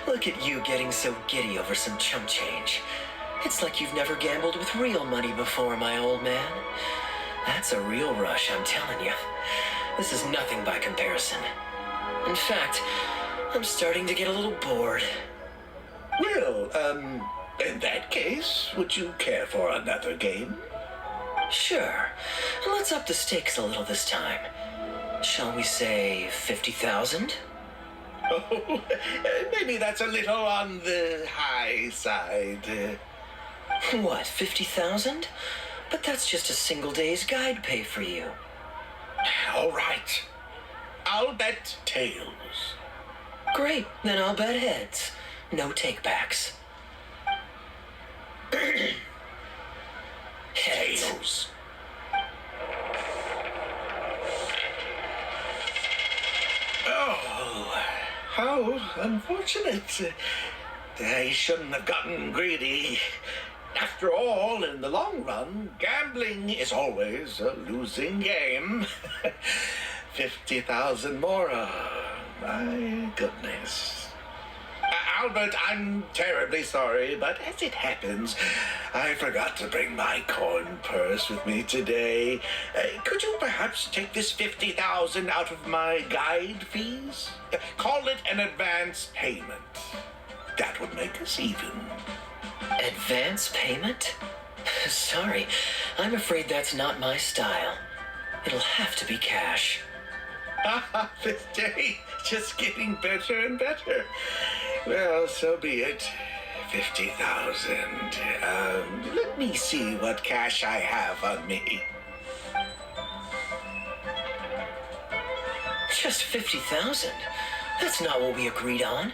Look at you getting so giddy over some chump change. It's like you've never gambled with real money before, my old man. That's a real rush, I'm telling you. This is nothing by comparison. In fact, I'm starting to get a little bored. Well, in that case, would you care for another game? Sure. Let's up the stakes a little this time. Shall we say 50,000? Oh, maybe that's a little on the high side. What, 50,000? But that's just a single day's guide pay for you. All right. I'll bet tails. Great, then I'll bet heads. No takebacks. Heads. Tails. Oh, how unfortunate. I shouldn't have gotten greedy. After all, in the long run, gambling is always a losing game. 50,000 more. My goodness. Albert, I'm terribly sorry, but as it happens, I forgot to bring my coin purse with me today. Could you perhaps take this 50,000 out of my guide fees? Call it an advance payment. That would make us even. Advance payment? Sorry, I'm afraid that's not my style. It'll have to be cash. This day just getting better and better. Well, so be it. 50,000. Let me see what cash I have on me. Just 50,000? That's not what we agreed on.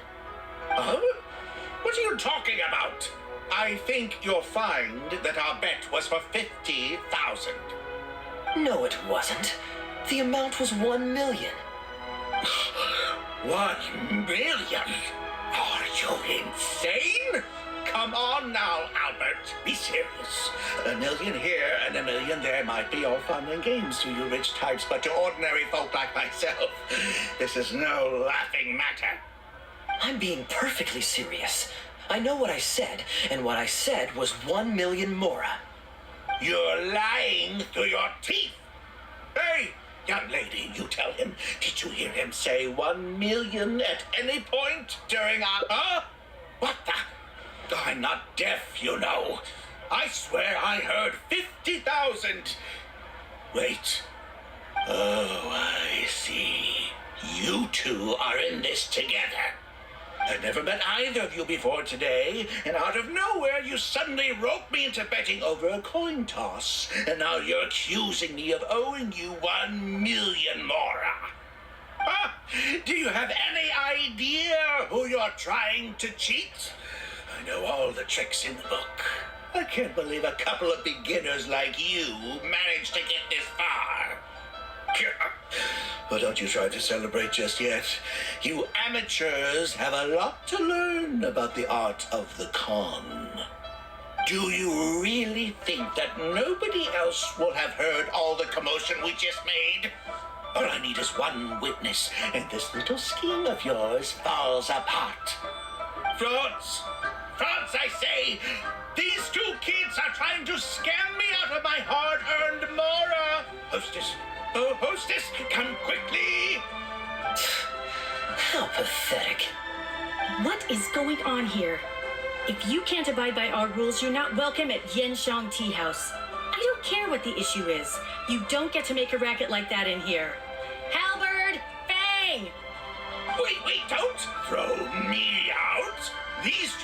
Huh? What are you talking about? I think you'll find that our bet was for 50,000. No, it wasn't. The amount was 1 million. 1 million? Are you insane? Come on now, Albert. Be serious. A million here and a million there might be all fun and games to you rich types, but to ordinary folk like myself, this is no laughing matter. I'm being perfectly serious. I know what I said, and what I said was 1 million mora. You're lying through your teeth. Hey, young lady, you tell him. Did you hear him say 1 million at any point during our... Huh? What the... I'm not deaf, you know. I swear I heard 50,000. Wait. Oh, I see. You two are in this together. I've never met either of you before today, and out of nowhere you suddenly roped me into betting over a coin toss, and now you're accusing me of owing you 1 million mora. Huh? Do you have any idea who you're trying to cheat? I know all the tricks in the book. I can't believe a couple of beginners like you managed to get this far. Well, don't you try to celebrate just yet. You amateurs have a lot to learn about the art of the con. Do you really think that nobody else will have heard all the commotion we just made? All I need is one witness, and this little scheme of yours falls apart. Frauds! Frauds, I say! These two kids are trying to scam me out of my hard-earned mora! Hostess! Oh, hostess, come quickly! How pathetic. What is going on here? If you can't abide by our rules, you're not welcome at Yenshang Tea House. I don't care what the issue is. You don't get to make a racket like that in here. Halberd! Fang! Wait, don't!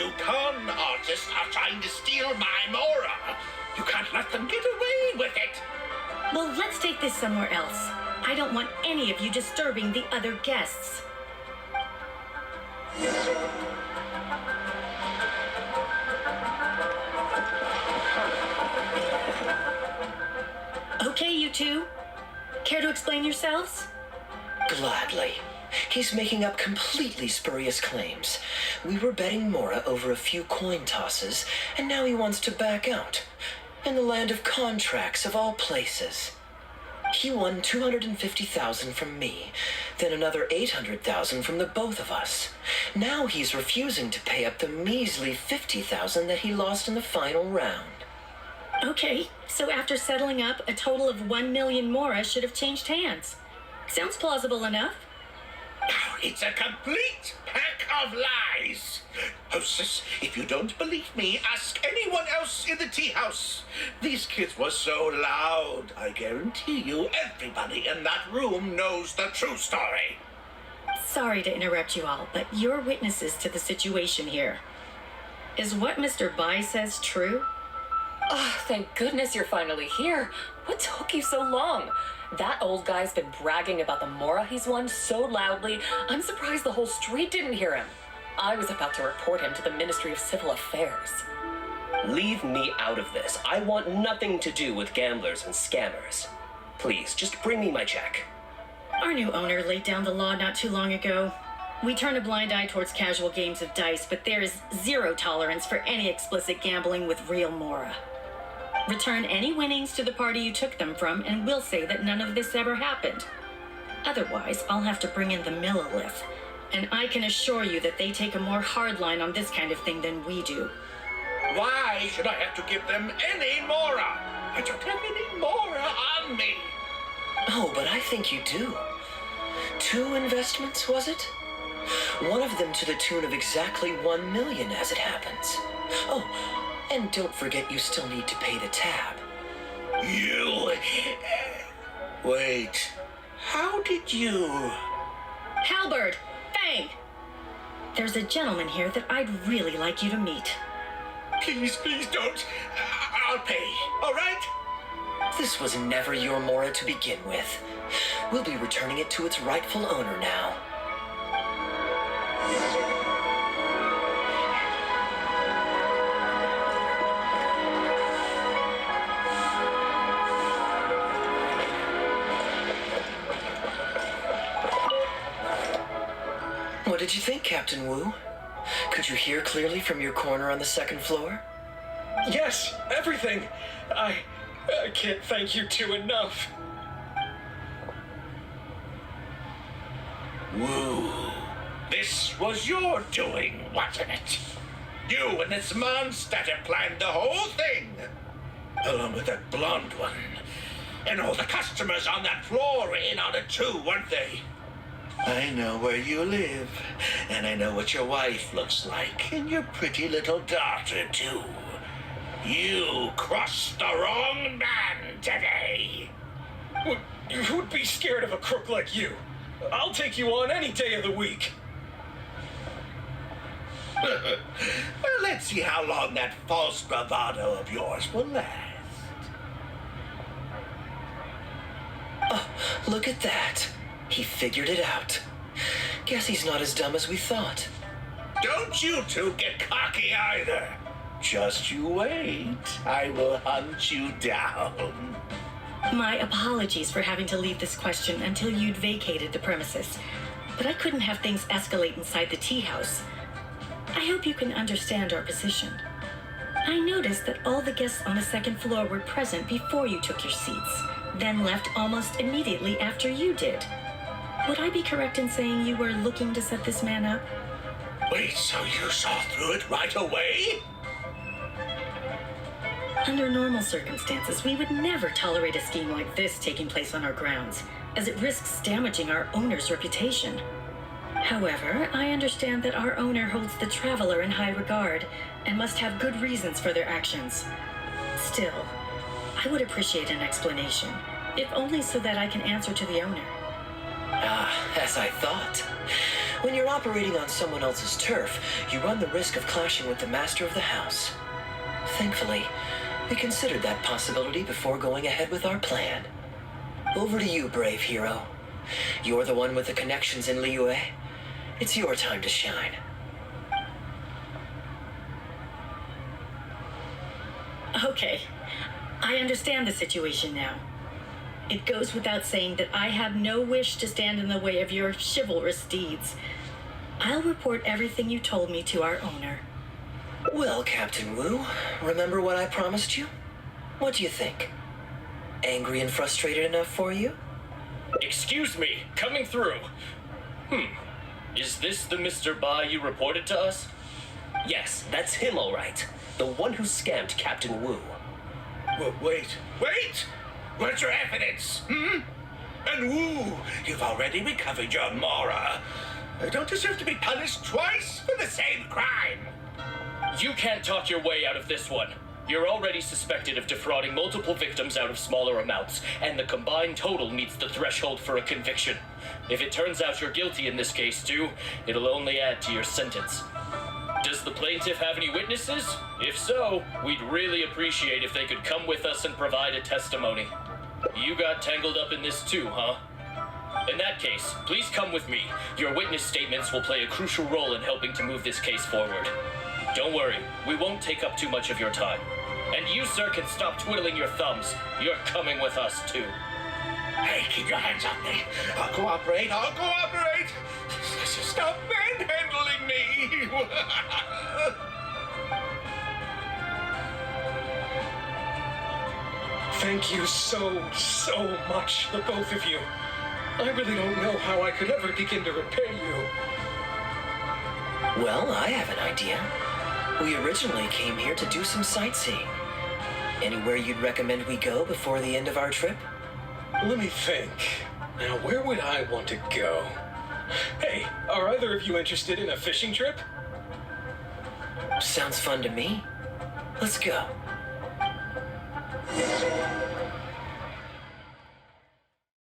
two con artists are trying to steal my Mora. You can't let them get away with it. Well, let's take this somewhere else. I don't want any of you disturbing the other guests. Okay, you two. Care to explain yourselves? Gladly. He's making up completely spurious claims. We were betting Mora over a few coin tosses, and now he wants to back out. In the land of contracts, of all places. He won 250,000 from me, then another 800,000 from the both of us. Now he's refusing to pay up the measly 50,000 that he lost in the final round. Okay, so after settling up, a total of 1 million Mora should have changed hands. Sounds plausible enough. It's a complete pack of lies. Hostess, if you don't believe me, ask anyone else in the tea house. These kids were so loud. I guarantee you everybody in that room knows the true story. Sorry to interrupt you all, but you're witnesses to the situation here. Is what Mr. Bai says true? Oh, thank goodness you're finally here. What took you so long? That old guy's been bragging about the Mora he's won so loudly, I'm surprised the whole street didn't hear him. I was about to report him to the Ministry of Civil Affairs. Leave me out of this. I want nothing to do with gamblers and scammers. Please, just bring me my check. Our new owner laid down the law not too long ago. We turn a blind eye towards casual games of dice, but there is zero tolerance for any explicit gambling with real Mora. Return any winnings to the party you took them from, and we'll say that none of this ever happened. Otherwise, I'll have to bring in the millilith, and I can assure you that they take a more hard line on this kind of thing than we do. Why should I have to give them any Mora? I don't have any Mora on me. Oh, but I think you do. 2 investments, was it? One of them to the tune of exactly 1 million as it happens. Oh, and don't forget you still need to pay the tab. You... Wait. How did you... Halberd! Fang! There's a gentleman here that I'd really like you to meet. Please don't. I'll pay, all right? This was never your Mora to begin with. We'll be returning it to its rightful owner now. What did you think, Captain Wu? Could you hear clearly from your corner on the 2nd floor? Yes, everything. I can't thank you two enough. Woo. This was your doing, wasn't it? You and this Mondstatter planned the whole thing. Along with that blonde one. And all the customers on that floor in on it too, weren't they? I know where you live, and I know what your wife looks like, and your pretty little daughter too. You crossed the wrong man today. Who'd be scared of a crook like you? I'll take you on any day of the week. Well, let's see how long that false bravado of yours will last. Oh, look at that. He figured it out. Guess he's not as dumb as we thought. Don't you two get cocky either. Just you wait. I will hunt you down. My apologies for having to leave this question until you'd vacated the premises, but I couldn't have things escalate inside the tea house. I hope you can understand our position. I noticed that all the guests on the 2nd floor were present before you took your seats, then left almost immediately after you did. Would I be correct in saying you were looking to set this man up? Wait, so you saw through it right away? Under normal circumstances, we would never tolerate a scheme like this taking place on our grounds, as it risks damaging our owner's reputation. However, I understand that our owner holds the traveler in high regard and must have good reasons for their actions. Still, I would appreciate an explanation, if only so that I can answer to the owner. Ah, as I thought. When you're operating on someone else's turf, you run the risk of clashing with the master of the house. Thankfully, we considered that possibility before going ahead with our plan. Over to you, brave hero. You're the one with the connections in Liyue. It's your time to shine. Okay, I understand the situation now. It goes without saying that I have no wish to stand in the way of your chivalrous deeds. I'll report everything you told me to our owner. Well, Captain Wu, remember what I promised you? What do you think? Angry and frustrated enough for you? Excuse me, coming through. Is this the Mr. Bai you reported to us? Yes, that's him all right. The one who scammed Captain Wu. Wait! Where's your evidence? And Wu, you've already recovered your Mora. Don't deserve to be punished twice for the same crime. You can't talk your way out of this one. You're already suspected of defrauding multiple victims out of smaller amounts, and the combined total meets the threshold for a conviction. If it turns out you're guilty in this case too, it'll only add to your sentence. Does the plaintiff have any witnesses? If so, we'd really appreciate if they could come with us and provide a testimony. You got tangled up in this too, huh? In that case, please come with me. Your witness statements will play a crucial role in helping to move this case forward. Don't worry, we won't take up too much of your time. And you, sir, can stop twiddling your thumbs. You're coming with us too. Hey, keep your hands off me. I'll cooperate. Stop manhandling me. Thank you so much, the both of you. I really don't know how I could ever begin to repay you. Well, I have an idea. We originally came here to do some sightseeing. Anywhere you'd recommend we go before the end of our trip? Let me think. Now, where would I want to go? Hey, are either of you interested in a fishing trip? Sounds fun to me. Let's go.